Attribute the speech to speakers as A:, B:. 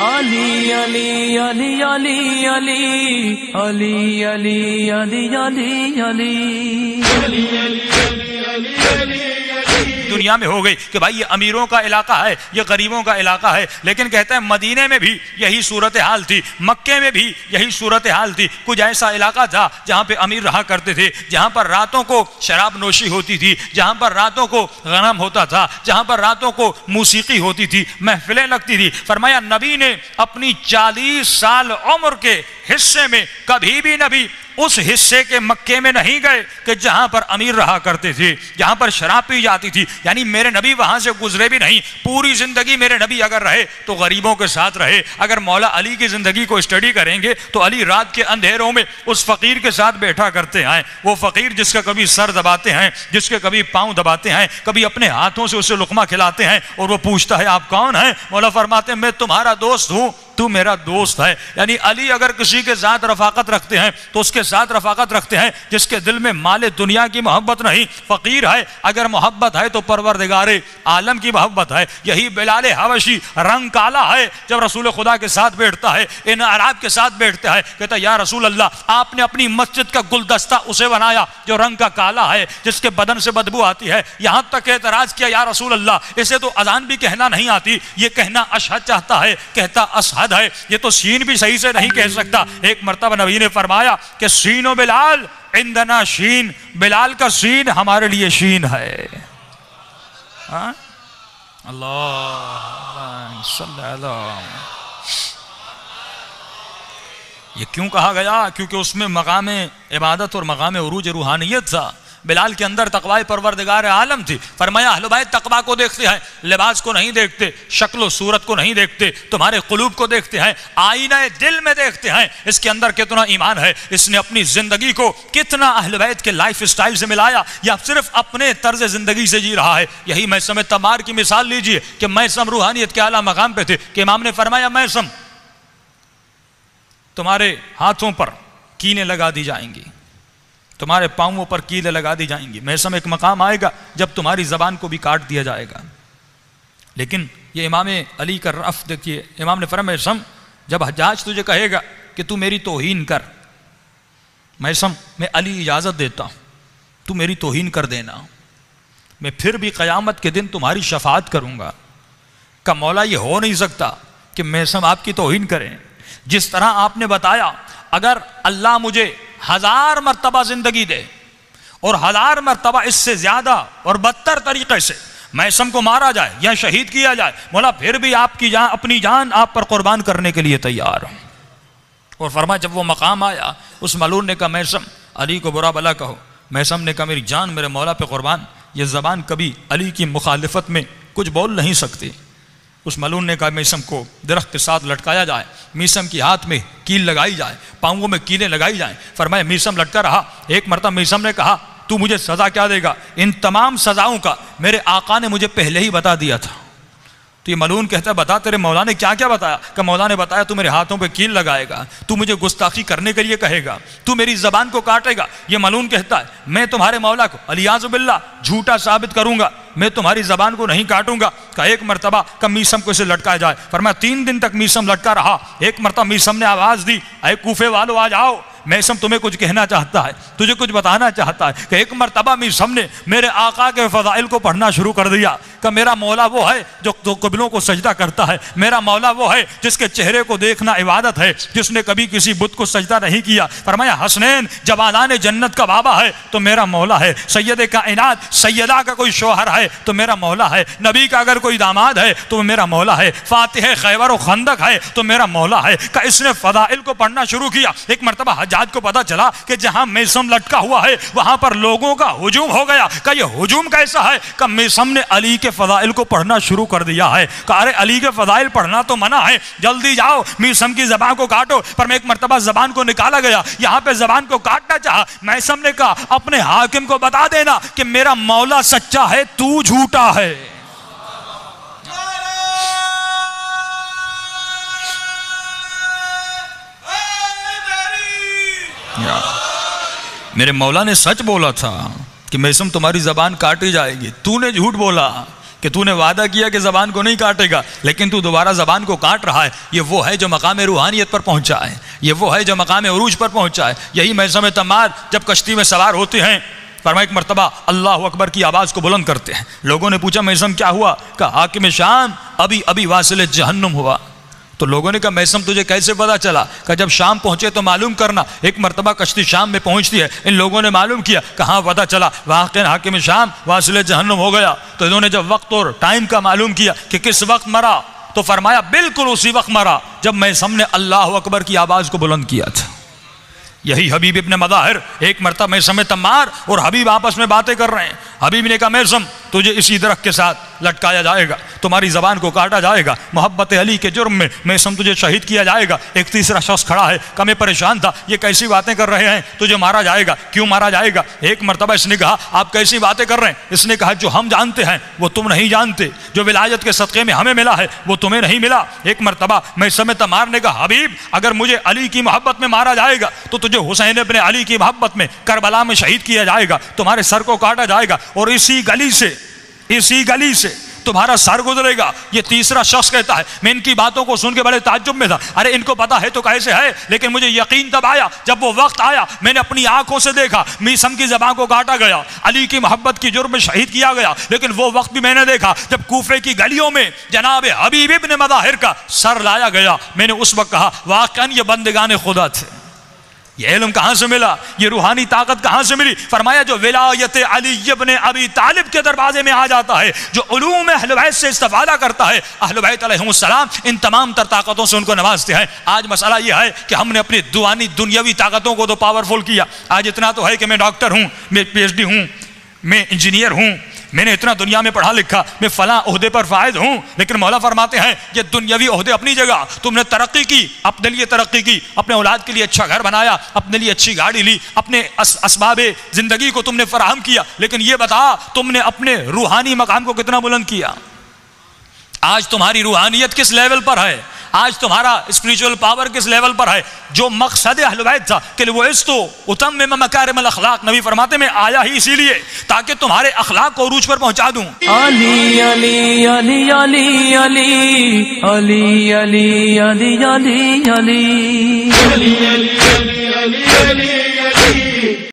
A: علی علی علی علی علی علی علی علی علی علی
B: دنیا میں ہو گئی کہ بھائی یہ امیروں کا علاقہ ہے، یہ غریبوں کا علاقہ ہے، لیکن کہتے ہیں مدینے میں بھی یہی صورتحال تھی، مکے میں بھی یہی صورتحال تھی۔ کچھ ایسا علاقہ تھا جہاں پہ امیر رہا کرتے تھے، جہاں پر راتوں کو شراب نوشی ہوتی تھی، جہاں پر راتوں کو غنم ہوتا تھا، جہاں پر راتوں کو موسیقی ہوتی تھی، محفلیں لگتی تھی۔ فرمایا نبی نے اپنی 40 سال عمر کے حصے میں کبھی بھی نبی اس حصے کے مکے میں نہیں گئے کہ جہاں پر امیر رہا کرتے تھے، جہاں پر شراب پی جاتی تھی، یعنی میرے نبی وہاں سے گزرے بھی نہیں۔ پوری زندگی میرے نبی اگر رہے تو غریبوں کے ساتھ رہے۔ اگر مولا علی کی زندگی کو اسٹڈی کریں گے تو علی رات کے اندھیروں میں اس فقیر کے ساتھ بیٹھا کرتے ہیں، وہ فقیر جس کا کبھی سر دباتے ہیں، جس کے کبھی پاؤں دباتے ہیں، کبھی اپنے ہاتھوں سے اسے لقمہ کھلاتے ہیں، اور وہ پوچھتا ہے آپ کون ہیں؟ مولا فرماتے ہیں میں تمہارا دوست ہوں، تو میرا دوست ہے۔ یعنی علی اگر کسی کے ساتھ رفاقت رکھتے ہیں تو اس کے ساتھ رفاقت رکھتے ہیں جس کے دل میں مال دنیا کی محبت نہیں۔ فقیر ہے اگر محبت ہے تو پروردگار عالم کی محبت ہے۔ یہی بلال حبشی رنگ کالا ہے، جب رسول خدا کے ساتھ بیٹھتا ہے، ان عرب کے ساتھ بیٹھتا ہے، کہتا ہے یا رسول اللہ آپ نے اپنی مسجد کا گلدستہ اسے بنایا جو رنگ کا کالا ہے، جس کے بدن سے بدبو آتی ہے۔ یہاں تک اعتراض کیا یا رسول اللہ اسے تو اذان بھی کہنا نہیں آتی، یہ کہنا اشہد چاہتا ہے، کہتا اشہد ہے، یہ تو سین بھی صحیح سے نہیں کہہ سکتا۔ ایک مرتبہ نبی نے فرمایا کہ سین و بلال عندنا شین، بلال کا سین ہمارے لیے شین ہے۔ اللہ صلی اللہ۔ یہ کیوں کہا گیا؟ کیونکہ اس میں مقام عبادت اور مقام عروج روحانیت تھا۔ بلال کے اندر تقوی پروردگار عالم تھی۔ فرمایا اہل بیت تقوی کو دیکھتے ہیں، لباس کو نہیں دیکھتے، شکل و صورت کو نہیں دیکھتے، تمہارے قلوب کو دیکھتے ہیں، آئینہ دل میں دیکھتے ہیں اس کے اندر کتنا ایمان ہے، اس نے اپنی زندگی کو کتنا اہل بیت کے لائف سٹائل سے ملایا، یا صرف اپنے طرز زندگی سے جی رہا ہے۔ یہی میثم تمار کی مثال لیجئے کہ میثم روحانیت کے اعلیٰ مقام پہ تھے کہ امام نے فرمایا میثم تمہارے ہاتھوں پر کیلیں لگا دی جائیں گی، تمہارے پاؤں پر کیلیں لگا دی جائیں گی۔ میثم ایک مقام آئے گا جب تمہاری زبان کو بھی کاٹ دیا جائے گا۔ لیکن یہ امام علی کا رفع دیکھیے، امام نے فرمایا میثم جب حجاج تجھے کہے گا کہ تو میری توہین کر، میثم میں علی اجازت دیتا ہوں تو میری توہین کر دینا، میں پھر بھی قیامت کے دن تمہاری شفاعت کروں گا۔ کہ مولا یہ ہو نہیں سکتا کہ میثم آپ کی توہین کریں، جس طرح آپ نے بتایا اگر اللہ مجھے 1000 مرتبہ زندگی دے اور 1000 مرتبہ اس سے زیادہ اور بدتر طریقے سے میثم کو مارا جائے یا شہید کیا جائے، مولا پھر بھی آپ کی جان، اپنی جان آپ پر قربان کرنے کے لیے تیار ہوں۔ اور فرمایا جب وہ مقام آیا اس ملعون نے کہا میثم علی کو برا بلا کہو، میثم نے کہا میری جان میرے مولا پہ قربان، یہ زبان کبھی علی کی مخالفت میں کچھ بول نہیں سکتی۔ اس ملعون نے کہا میثم کو درخت کے ساتھ لٹکایا جائے، میثم کی ہاتھ میں کیل لگائی جائے، پاؤں میں کیلیں لگائی جائیں۔ فرمایا میثم لٹکا رہا۔ ایک مرتبہ میثم نے کہا تو مجھے سزا کیا دے گا؟ ان تمام سزاؤں کا میرے آقا نے مجھے پہلے ہی بتا دیا تھا۔ تو یہ ملعون کہتا ہے بتا تیرے مولا نے کیا کیا بتایا؟ کہ مولا نے بتایا تو میرے ہاتھوں پہ کیل لگائے گا، تو مجھے گستاخی کرنے کے لیے کہے گا، تو میری زبان کو کاٹے گا۔ یہ ملعون کہتا ہے میں تمہارے مولا کو علیاذ باللہ جھوٹا ثابت کروں گا، میں تمہاری زبان کو نہیں کاٹوں گا۔ کہ ایک مرتبہ کہ میثم کو اسے لٹکایا جائے۔ فرمایا 3 دن تک میثم لٹکا رہا۔ ایک مرتبہ میثم نے آواز دی اے کوفے والو آ جاؤ، میثم تمہیں کچھ کہنا چاہتا ہے، تجھے کچھ بتانا چاہتا ہے۔ کہ ایک مرتبہ میثم نے میرے آقا کے فضائل کو پڑھنا شروع کر دیا کہ میرا مولا وہ ہے جو قبلوں کو سجدہ کرتا ہے، میرا مولا وہ ہے جس کے چہرے کو دیکھنا عبادت ہے، جس نے کبھی کسی بت کو سجدہ نہیں کیا۔ فرمایا حسنین جوانان جنت کا بابا ہے تو میرا مولا ہے، سید کائنات سیدہ کا کوئی شوہر ہے تو میرا مولا ہے، نبی کا اگر کوئی داماد ہے تو میرا مولا ہے، فاتح خیبر و خندق ہے تو میرا مولا ہے۔ کہ اس نے فضائل کو پڑھنا شروع کیا۔ ایک مرتبہ حجاج کو پتا چلا کہ جہاں میثم لٹکا ہوا ہے وہاں پر لوگوں کا ہجوم ہو گیا۔ کہ یہ ہجوم کیسا ہے؟ کہ میثم نے علی کے فضائل کو پڑھنا شروع کر دیا ہے۔ کہ ارے علی کے فضائل پڑھنا تو منع ہے، جلدی جاؤ میثم کی زبان کو کاٹو۔ پر میں ایک مرتبہ زبان کو نکالا گیا، یہاں پہ زبان کو کاٹنا چاہا۔ میثم نے کہا اپنے حاکم کو بتا دینا کہ میرا مولا سچا ہے، تو جھوٹا ہے۔ میرے مولا نے سچ بولا تھا کہ میثم تمہاری زبان کاٹی جائے گی، تو نے جھوٹ بولا۔ کہ تو نے وعدہ کیا کہ زبان کو نہیں کاٹے گا لیکن تو دوبارہ زبان کو کاٹ رہا ہے، یہ وہ ہے جو مقام روحانیت پر پہنچا ہے، یہ وہ ہے جو مقام عروج پر پہنچا ہے۔ یہی میثم تمار جب کشتی میں سوار ہوتے ہیں، فرمایا ایک مرتبہ اللہ اکبر کی آواز کو بلند کرتے ہیں۔ لوگوں نے پوچھا میثم کیا ہوا؟ کہا حاکم شام ابھی واصل جہنم ہوا۔ تو لوگوں نے کہا میثم تجھے کیسے پتا چلا؟ کہ جب شام پہنچے تو معلوم کرنا۔ ایک مرتبہ کشتی شام میں پہنچتی ہے، ان لوگوں نے معلوم کیا، کہاں پتا چلا واقعی حاکم شام واصل جہنم ہو گیا۔ تو انہوں نے جب وقت اور ٹائم کا معلوم کیا کہ کس وقت مرا، تو فرمایا بالکل اسی وقت مرا جب میثم نے اللہ اکبر کی آواز کو بلند کیا تھا۔ یہی حبیب ابن مظاہر ایک مرتبہ میثم تمار اور حبیب آپس میں باتیں کر رہے ہیں۔ حبیب نے کہا میثم تجھے اسی درخت کے ساتھ لٹکایا جائے گا، تمہاری زبان کو کاٹا جائے گا، محبت علی کے جرم میں میثم تجھے شہید کیا جائے گا۔ ایک تیسرا شخص کھڑا ہے، کمیں پریشان تھا، یہ کیسی باتیں کر رہے ہیں، تجھے مارا جائے گا، کیوں مارا جائے گا؟ ایک مرتبہ اس نے کہا آپ کیسی باتیں کر رہے ہیں؟ اس نے کہا جو ہم جانتے ہیں وہ تم نہیں جانتے، جو ولایت کے صدقے میں ہمیں ملا ہے وہ تمہیں نہیں ملا۔ ایک مرتبہ میثم تمار نے کہا حبیب اگر مجھے علی کی محبت میں مارا جائے گا تو تجھے حسین ابن علی کی محبت میں کربلا میں شہید کیا جائے گا، تمہارے سر کو کاٹا جائے گا اور اسی گلی سے تمہارا سر گزرے گا۔ یہ تیسرا شخص کہتا ہے میں ان کی باتوں کو سن کے بڑے تعجب میں تھا، ارے ان کو پتا ہے تو کیسے ہے، لیکن مجھے یقین تب آیا جب وہ وقت آیا، میں نے اپنی آنکھوں سے دیکھا میثم کی زبان کو کاٹا گیا، علی کی محبت کی جرم میں شہید کیا گیا، لیکن وہ وقت بھی میں نے دیکھا جب کوفے کی گلیوں میں جناب حبیب ابن مظاہر کا سر لایا گیا۔ میں نے اس وقت کہا واقعاً یہ بندگان خدا تھے۔ یہ علم کہاں سے ملا، یہ روحانی طاقت کہاں سے ملی؟ فرمایا جو ولایت علی ابن ابی طالب کے دروازے میں آ جاتا ہے، جو علوم اہل بیت سے استفادہ کرتا ہے، اہل بیت علیہم السلام ان تمام تر طاقتوں سے ان کو نوازتے ہیں۔ آج مسئلہ یہ ہے کہ ہم نے اپنی دنیاوی طاقتوں کو تو پاورفل کیا۔ آج اتنا تو ہے کہ میں ڈاکٹر ہوں، میں پی ایچ ڈی ہوں، میں انجینئر ہوں، میں نے اتنا دنیا میں پڑھا لکھا، میں فلاں عہدے پر فائز ہوں، لیکن مولا فرماتے ہیں یہ دنیاوی عہدے اپنی جگہ، تم نے ترقی کی، اپنے لیے ترقی کی، اپنے اولاد کے لیے اچھا گھر بنایا، اپنے لیے اچھی گاڑی لی، اپنے اسباب زندگی کو تم نے فراہم کیا، لیکن یہ بتا تم نے اپنے روحانی مقام کو کتنا بلند کیا؟ آج تمہاری روحانیت کس لیول پر ہے؟ آج تمہارا اسپریچول پاور کس لیول پر ہے؟ جو مقصد اہل بیت تھا کہ لبعثت اتمم مکارم الاخلاق، نبی فرماتے میں آیا ہی اسی لیے تاکہ تمہارے اخلاق کو عروج پر پہنچا دوں۔
A: علی علی علی علی علی علی علی علی علی علی علی علی علی علی